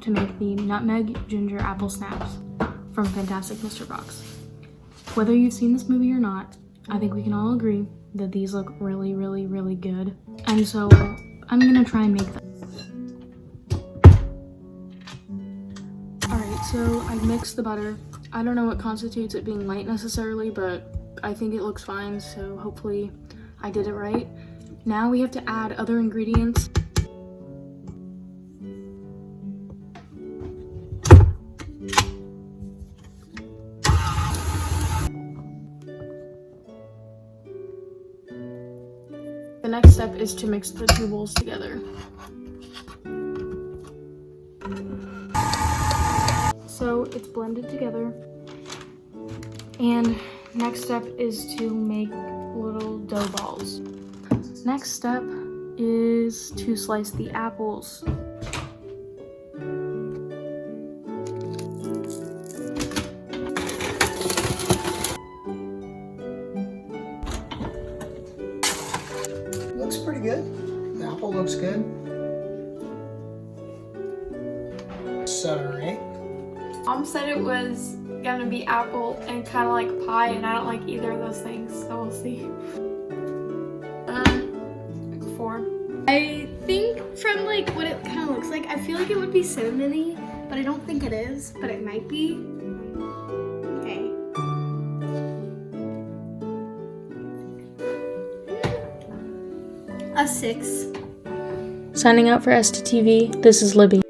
to make the nutmeg ginger apple snaps from Fantastic Mr. Fox. Whether you've seen this movie or not, I think we can all agree that these look really, really, really good. And so I'm gonna try and make them. Alright, so I've mixed the butter. I don't know what constitutes it being light necessarily, but I think it looks fine, so hopefully I did it right. Now we have to add other ingredients. The next step is to mix the two bowls together. So it's blended together. And next step is to make little dough balls. Next step is to slice the apples. Looks pretty good. The apple looks good. 7 or 8. Mom said it was gonna be apple and kind of like pie, and I don't like either of those things, so we'll see. Like 4. I think from like what it kind of looks like, I feel like it would be cinnamony, but I don't think it is, but it might be. Okay. A 6. Signing out for STTV, this is Libby.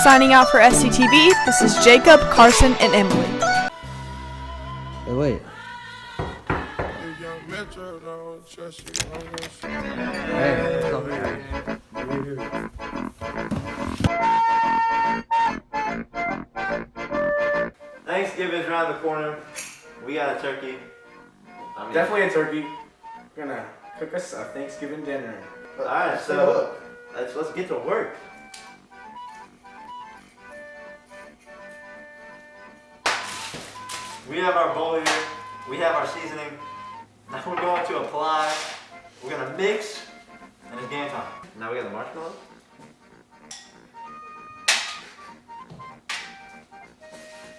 Signing out for STTV, this is Jacob, Carson, and Emily. Hey, wait. Hey, what's up, guys? Thanksgiving's around the corner. We got a turkey. Definitely a turkey. We're gonna cook us a Thanksgiving dinner. Alright, so let's get to work. We have our bowl here. We have our seasoning. Now we're going to apply. We're gonna mix, and it's game time. Now we got the marshmallows.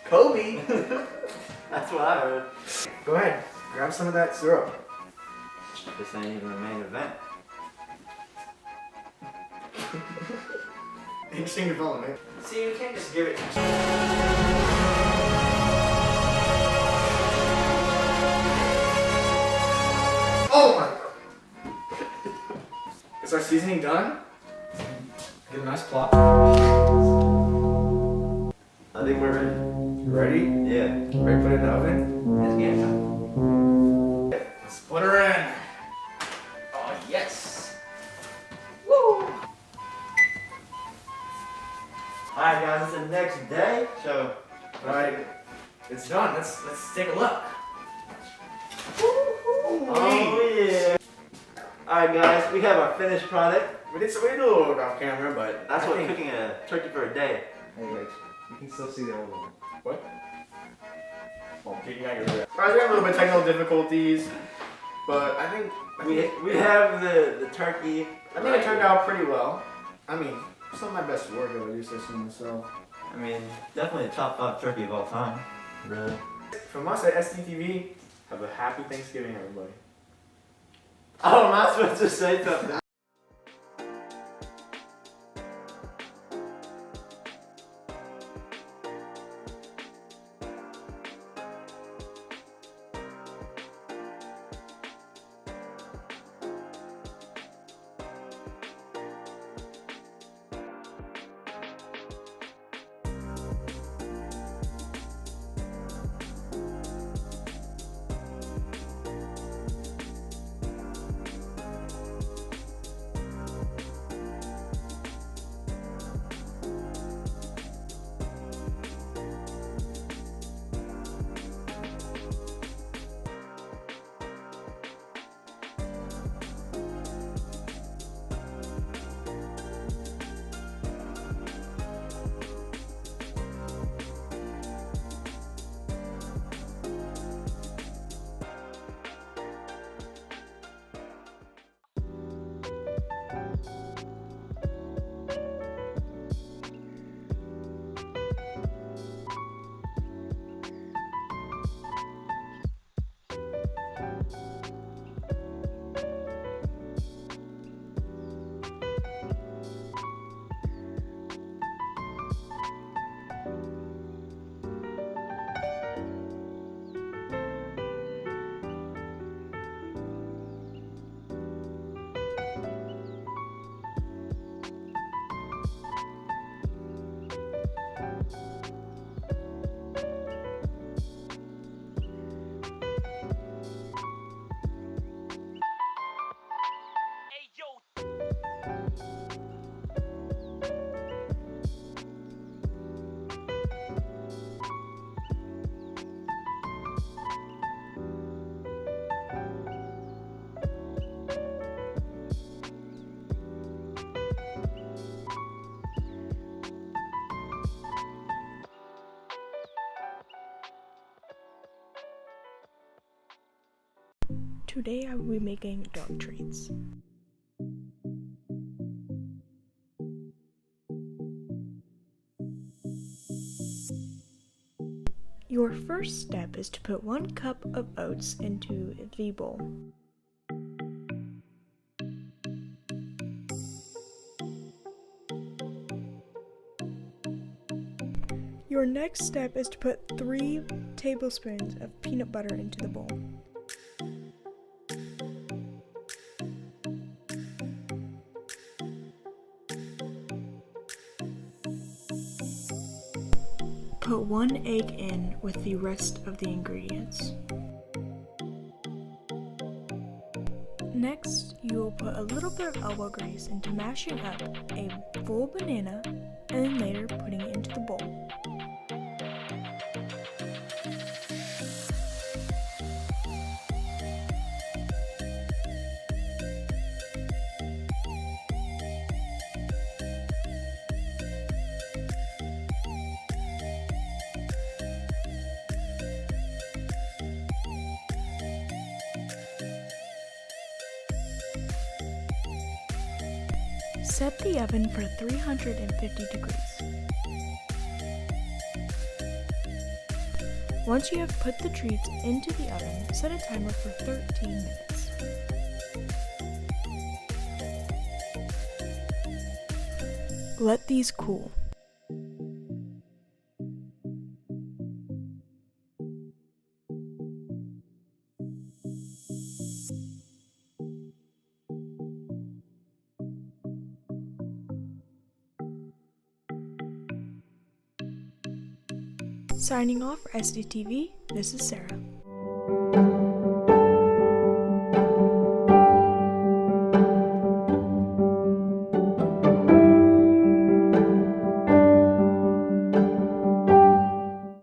Kobe! That's what I heard. Go ahead, grab some of that syrup. This ain't even the main event. Interesting development. See, you can't just give it. Oh my god! Is our seasoning done? Get a nice plop. I think we're ready. You ready? Yeah, Ready to put it in the oven? it's game time. Let's put her in. Oh yes! Woo! Alright guys, it's the next day, so Alright, it's done. Let's take a look. oh yeah. Alright guys, we have our finished product. We did a little work off camera, but That's I what think- cooking a turkey for a day. Hey guys, you can still see the old one. What? Well, I'm kicking out your rib. Alright, we have a little bit of technical difficulties, but I think We have the turkey. I think it turned out pretty well. I mean, it's not my best work, I would say so myself. I mean, definitely a top 5 turkey of all time. Really. From us at STTV, have a happy Thanksgiving, everybody. Oh, am I supposed to say something? Today I will be making dog treats. Your first step is to put 1 cup of oats into the bowl. Your next step is to put 3 tablespoons of peanut butter into the bowl. Put 1 egg in with the rest of the ingredients. Next, you will put a little bit of elbow grease into mashing up a full banana and then later putting it into the bowl. Set the oven for 350 degrees. Once you have put the treats into the oven, set a timer for 13 minutes. Let these cool. Signing off for STTV, this is Sarah.